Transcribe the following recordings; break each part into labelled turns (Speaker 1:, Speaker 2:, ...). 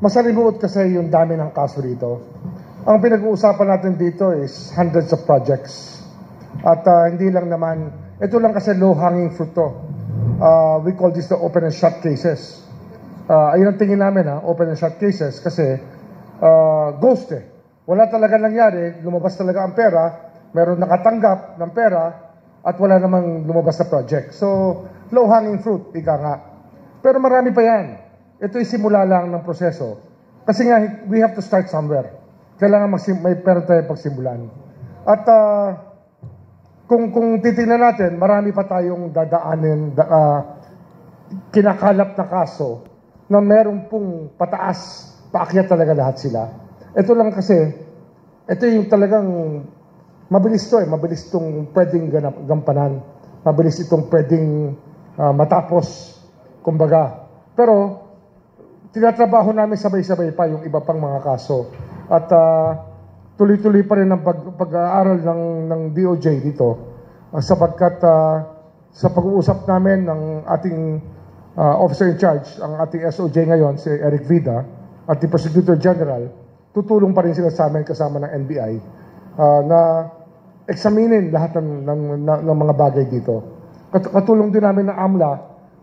Speaker 1: Masalimuot kasi yung dami ng kaso dito. Ang pinag-uusapan natin dito is hundreds of projects. At hindi lang naman, ito lang kasi low-hanging fruit to. We call this the open and shut cases. Ayun ang tingin namin, open and shut cases, kasi ghost eh. Wala talaga nangyari, lumabas talaga ang pera, meron nakatanggap ng pera, at wala namang lumabas na project. So, low-hanging fruit, ika nga. Pero marami pa yan. Ito'y simula lang ng proseso. Kasi nga, we have to start somewhere. Kailangan may pera tayo pagsimulan. At kung titingnan natin, marami pa tayong dadaanin, kinakalap na kaso na meron pong pataas, paakyat talaga lahat sila. Ito lang kasi, ito yung talagang mabilis to mabilis itong pwedeng gampanan. Mabilis itong pwedeng matapos, kumbaga. Pero, tinatrabaho namin sabay-sabay pa yung iba pang mga kaso. At tuloy-tuloy pa rin ang pag-aaral ng DOJ dito sapagkat sa pag-uusap namin ng ating officer in charge, ang ating SOJ ngayon, si Eric Vida, at the Prosecutor General, tutulong pa rin sila sa amin kasama ng NBI na examinin lahat ng mga bagay dito. Katulong din namin ng AMLA,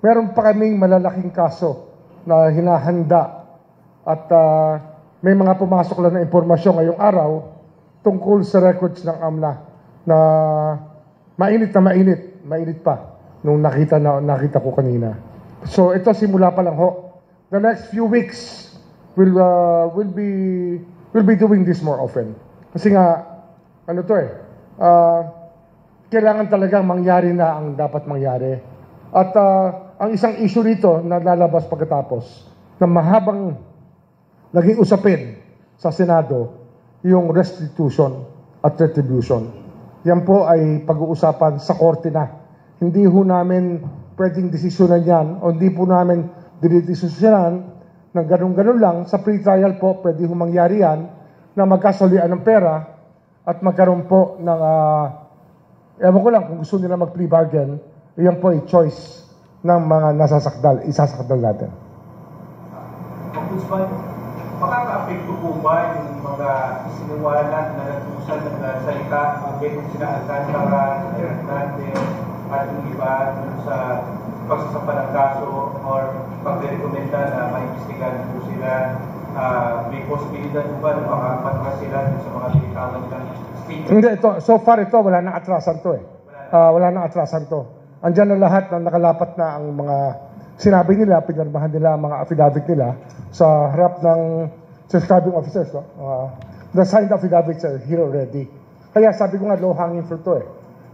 Speaker 1: meron pa kaming malalaking kaso na hinahanda at may mga pumasok lang na impormasyon ngayong araw tungkol sa records ng AMLA na mainit pa nung nakita ko kanina. So ito simula pa lang ho. The next few weeks we'll be doing this more often. Kasi nga kailangan talagang mangyari na ang dapat mangyari. At ang isang issue rito na lalabas pagkatapos na mahabang naging usapin sa Senado, yung restitution at retribution. Yan po ay pag-uusapan sa korte na. Hindi ho namin pwedeng desisyonan yan o hindi po namin dinidesisyonan ng ganun-ganun lang. Sa pre-trial po, pwede ho mangyari yan na magkasalian ng pera at magkaroon po ng, ewan ko lang kung gusto nila mag-plea bargain, yan po ay choice ng mga isasakdal natin.
Speaker 2: Makaka-apekto po ba yung mga isiniwalat na natusan ng salita ng ganong sina Alcantara, Hernandez, at yung iba sa pagsasampa ng kaso or pagre-recommenda na maimbestigahan po sila? May posibilidad po ba na makapatras sila sa mga binitawan nilang statement?
Speaker 1: Hindi, so far wala nang atrasan to wala nang atrasan to. Andiyan na lahat na nakalapat na ang mga sinabi nila, pinirmahan nila ang mga affidavit nila sa harap ng subscribing officers. The signed affidavits are here already. Kaya sabi ko nga, low-hanging fruit to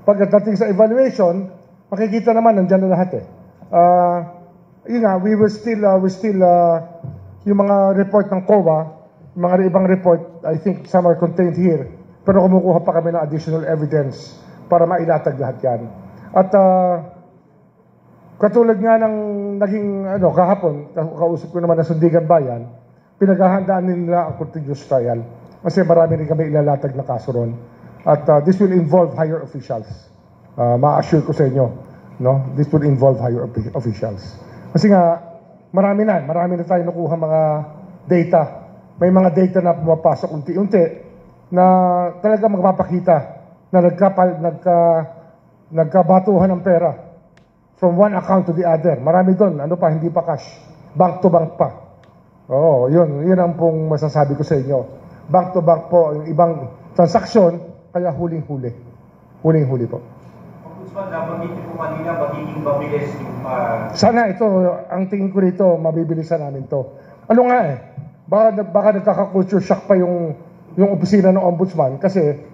Speaker 1: Pagdating sa evaluation, makikita naman, nandiyan na lahat Yun nga, we still yung mga report ng COA, mga ibang report, I think some are contained here. Pero kumukuha pa kami ng additional evidence para mailatag lahat yan. At katulad nga ng naging kahapon, kausap ko naman ng Sandigan Bayan, pinaghahandaan nila ang continuous trial. Kasi marami rin kami ilalatag na kaso ron. At this will involve higher officials. Ma-assure ko sa inyo, this will involve higher officials. Kasi nga, marami na tayo nakuha mga data. May mga data na pumapasok unti-unti na talaga magpapakita na nagkabatuhan ng pera from one account to the other. Marami doon. Hindi pa cash. Bank to bank pa. Yun ang pong masasabi ko sa inyo. Bank to bank po, yung ibang transaksyon, kaya huling-huli. Huling-huli po.
Speaker 2: Ombudsman, nabanggit po kanina, magiging mabilis yung...
Speaker 1: Sana ito, ang tingin ko rito, mabibilisan namin to. Baka nagkaka-culture shock pa yung opisina ng Ombudsman kasi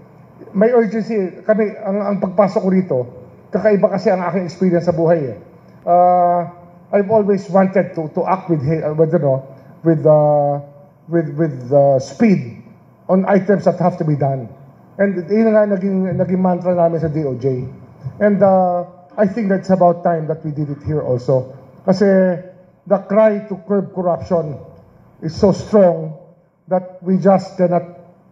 Speaker 1: may urgency. Kami, ang pagpasok ko rito, kakaiba kasi ang aking experience sa buhay I've always wanted to act with speed on items that have to be done. And yun nga naging mantra namin sa DOJ. And I think that's about time that we did it here also. Kasi the cry to curb corruption is so strong that we just cannot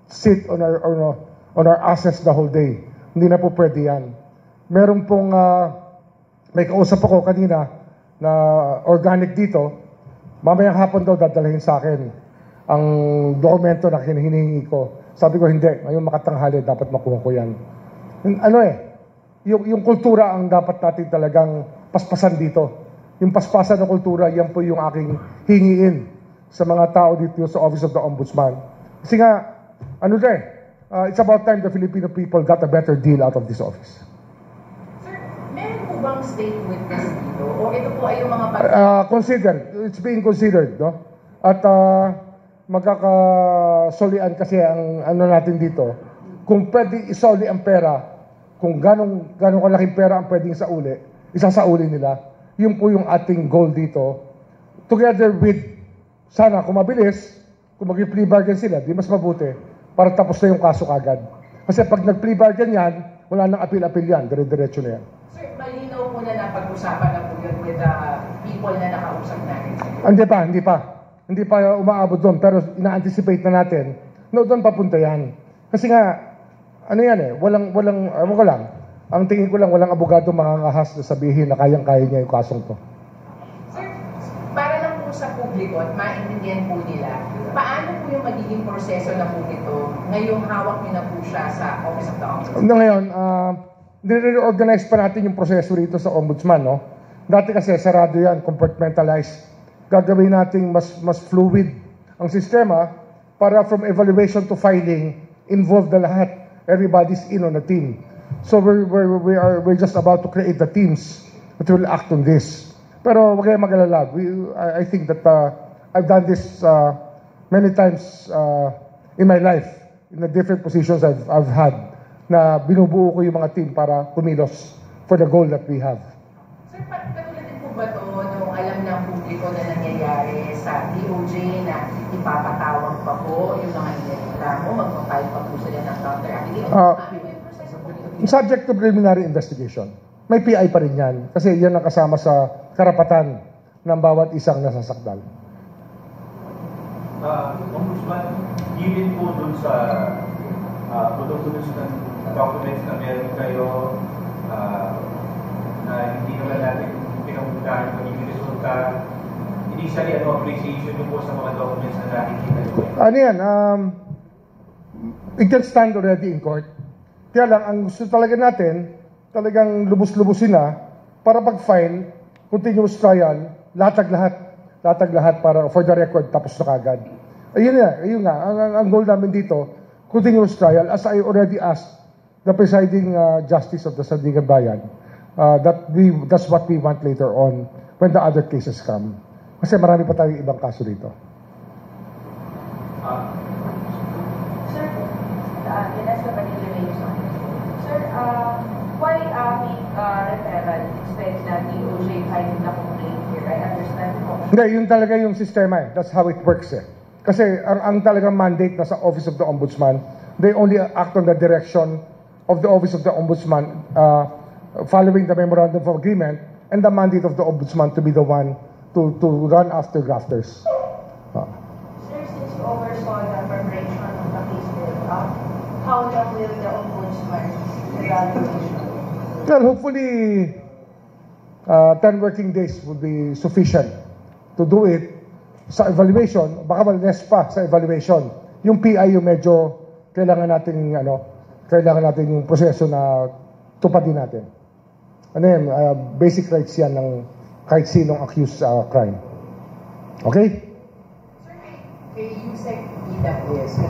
Speaker 1: sit on our asses the whole day. Hindi na po pwede yan. Meron pong, may kausap ako kanina na organic dito, mamayang hapon daw dadalhin sa akin. ang dokumento na hinihingi ko. Sabi ko, hindi. Ngayong makatanghali, dapat makuha ko yan. Yung kultura ang dapat natin talagang paspasan dito. Yung paspasan ng kultura, yan po yung aking hingiin sa mga tao dito sa Office of the Ombudsman. Kasi nga, it's about time the Filipino people got a better deal out of this office.
Speaker 3: Sir, meron po bang state witness dito? O ito po ay yung mga
Speaker 1: It's being considered, no? At magkakasolian kasi ang natin dito, kung pwede isoli ang pera, kung ganong kalaking pera ang pwedeng isasauli nila, yun po yung ating goal dito, together with, sana kung mabilis, kung mag-plea bargain sila, di mas mabuti, para tapos na yung kaso kagad. Kasi pag nag-plea bargain yan, wala nang appeal yan, dire-diretso na yan.
Speaker 3: Sir, malinaw po na napag-usapan na po yun with the people na nakausap natin. Hindi pa umaabot doon, pero ina-anticipate na natin na doon papunta yan. Kasi nga, walang, ewan ko lang, ang tingin ko lang, walang abogado makakahas na sabihin na kayang-kaya niya yung kasong to. Sir, para lang po sa publiko at maintindihan po nila, paano po yung magiging proseso na po ito ngayong hawak niyo na po siya sa Office of the Ombudsman?
Speaker 1: Ngayon, nire-organize pa natin yung proseso rito sa Ombudsman, no? Dati kasi sarado yan, compartmentalized. Gagawin natin mas fluid ang sistema para from evaluation to filing, involve na lahat. Everybody's in on the team. So we're just about to create the teams that will act on this. Pero wag kayong mag-alala. I think that I've done this many times in my life, in the different positions I've had, na binubuo ko yung mga team para kumilos for the goal that we have.
Speaker 3: Sir, katulad din po ba ito nung alam ng publiko na nangyayari sa DOJ na ipapatawag pa po yung mga inireklamo, magpapile pa po sila ng counter-affidavit?
Speaker 1: Subject to preliminary investigation. May PI pa rin yan. Kasi yan ang kasama sa karapatan ng bawat isang nasasakdal.
Speaker 2: Ombudsman, given po dun sa protocols ng documents na meron kayo na hindi naman natin pinapuntahan magiging resulta, initially appreciation nyo po sa mga documents na nakikita nyo?
Speaker 1: It can stand already in court. Kaya lang, ang gusto talaga natin, talagang lubos-lubusin na para pag-file, continuous trial, latag-lahat para for the record, tapos na kagad. Ayun nga, ang goal namin dito, continuous trial, as I already asked the presiding justice of the Sandigan Bayan, that's what we want later on when the other cases come. Kasi marami pa tayong ibang kaso dito.
Speaker 4: Sir, Vanessa Padilla Mason. Sir, why make referral instead na DOJ filing the complaint here? I understand po.
Speaker 1: Hindi, yun talaga yung sistema eh. That's how it works eh. Kasi ang talagang mandate na sa Office of the Ombudsman, they only act on the direction of the Office of the Ombudsman following the Memorandum of Agreement and the mandate of the Ombudsman to be the one to run after grafters.
Speaker 4: Sir, since you oversaw the preparation of the case build-up, how long will the Ombudsman evaluation?
Speaker 1: Well, hopefully 10 working days would be sufficient to do it. Sa evaluation, baka less pa sa evaluation. Yung PI yung medyo kailangan natin yung proseso na tupadin natin. Basic rights yan ng kahit sinong accused sa crime. Okay?
Speaker 3: Sir, you said EWS.